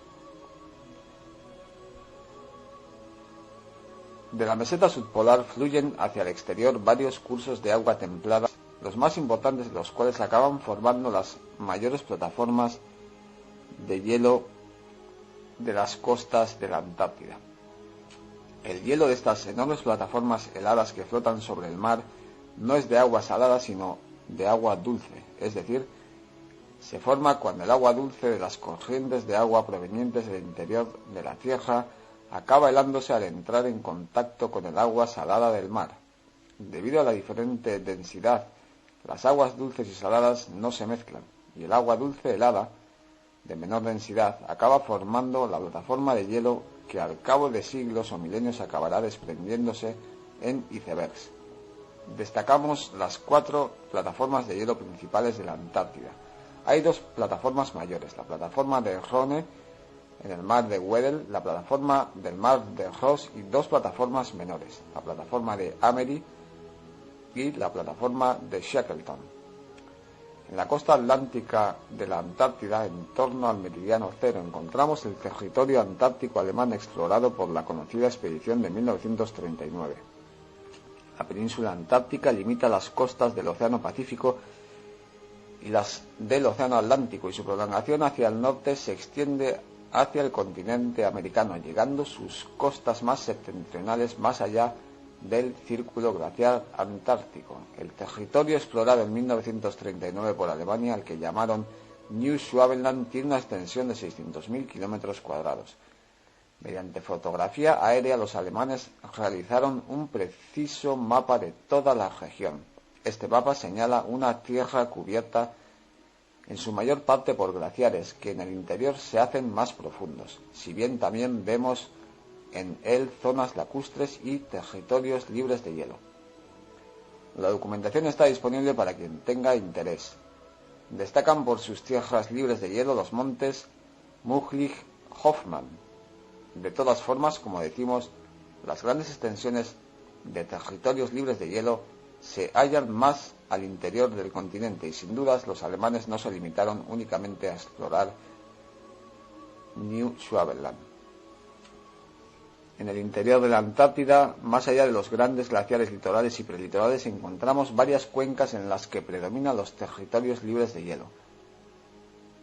De la meseta subpolar fluyen hacia el exterior varios cursos de agua templada, los más importantes de los cuales acaban formando las mayores plataformas de hielo de las costas de la Antártida. El hielo de estas enormes plataformas heladas que flotan sobre el mar no es de agua salada, sino de agua dulce, es decir, se forma cuando el agua dulce de las corrientes de agua provenientes del interior de la Tierra acaba helándose al entrar en contacto con el agua salada del mar. Debido a la diferente densidad, las aguas dulces y saladas no se mezclan, y el agua dulce helada, de menor densidad, acaba formando la plataforma de hielo que al cabo de siglos o milenios acabará desprendiéndose en icebergs. Destacamos las 4 plataformas de hielo principales de la Antártida. Hay 2 plataformas mayores, la plataforma de Rhone en el mar de Weddell, la plataforma del mar de Ross y 2 plataformas menores, la plataforma de Amery y la plataforma de Shackleton. En la costa atlántica de la Antártida, en torno al meridiano cero, encontramos el territorio antártico alemán explorado por la conocida expedición de 1939. La península antártica limita las costas del Océano Pacífico y las del Océano Atlántico, y su prolongación hacia el norte se extiende hacia el continente americano, llegando sus costas más septentrionales más allá del Círculo Glaciar Antártico. El territorio explorado en 1939 por Alemania, al que llamaron New Schwabenland, tiene una extensión de 600.000 kilómetros cuadrados. Mediante fotografía aérea, los alemanes realizaron un preciso mapa de toda la región. Este mapa señala una tierra cubierta en su mayor parte por glaciares, que en el interior se hacen más profundos, si bien también vemos en él zonas lacustres y territorios libres de hielo. La documentación está disponible para quien tenga interés. Destacan por sus tierras libres de hielo los montes Möglich-Hoffmann. De todas formas, como decimos, las grandes extensiones de territorios libres de hielo se hallan más al interior del continente, y sin dudas los alemanes no se limitaron únicamente a explorar New Schwabenland. En el interior de la Antártida, más allá de los grandes glaciares litorales y prelitorales, encontramos varias cuencas en las que predominan los territorios libres de hielo.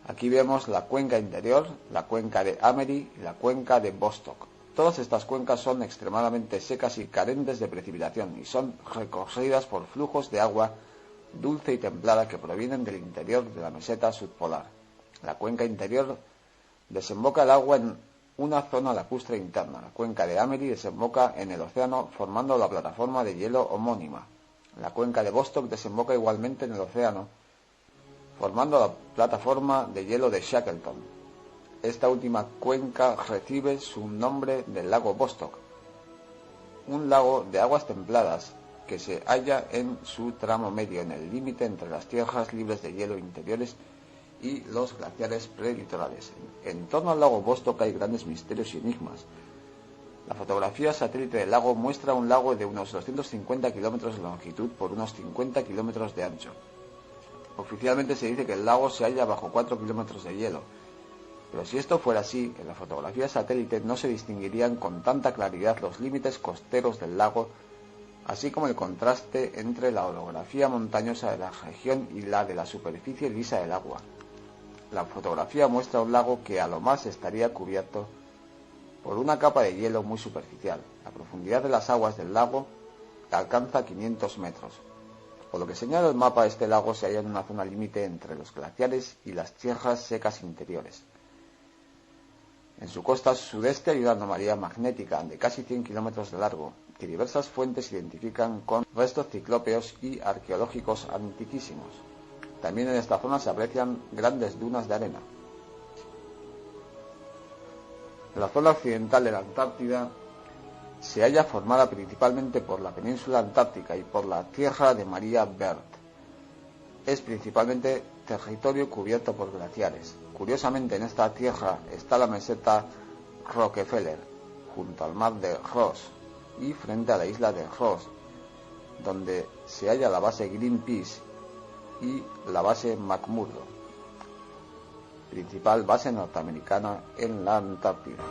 Aquí vemos la cuenca interior, la cuenca de Amery y la cuenca de Vostok. Todas estas cuencas son extremadamente secas y carentes de precipitación, y son recorridas por flujos de agua dulce y templada que provienen del interior de la meseta subpolar. La cuenca interior desemboca el agua en una zona lacustre interna. La cuenca de Amery desemboca en el océano formando la plataforma de hielo homónima. La cuenca de Vostok desemboca igualmente en el océano formando la plataforma de hielo de Shackleton. Esta última cuenca recibe su nombre del lago Vostok, un lago de aguas templadas que se halla en su tramo medio, en el límite entre las tierras libres de hielo interiores y los glaciares prelitorales. En torno al lago Vostok hay grandes misterios y enigmas. La fotografía satélite del lago muestra un lago de unos 250 kilómetros de longitud por unos 50 kilómetros de ancho. Oficialmente se dice que el lago se halla bajo 4 kilómetros de hielo, pero si esto fuera así, en la fotografía satélite no se distinguirían con tanta claridad los límites costeros del lago, así como el contraste entre la orografía montañosa de la región y la de la superficie lisa del agua. La fotografía muestra un lago que a lo más estaría cubierto por una capa de hielo muy superficial. La profundidad de las aguas del lago alcanza 500 metros. Por lo que señala el mapa, este lago se halla en una zona límite entre los glaciares y las tierras secas interiores. En su costa sudeste hay una anomalía magnética de casi 100 kilómetros de largo, que diversas fuentes identifican con restos ciclópeos y arqueológicos antiquísimos. También en esta zona se aprecian grandes dunas de arena. La zona occidental de la Antártida se halla formada principalmente por la península antártica y por la Tierra de Maria Bert. Es principalmente territorio cubierto por glaciares. Curiosamente, en esta tierra está la meseta Rockefeller, junto al mar de Ross y frente a la isla de Ross, donde se halla la base Greenpeace y la base McMurdo, principal base norteamericana en la Antártida.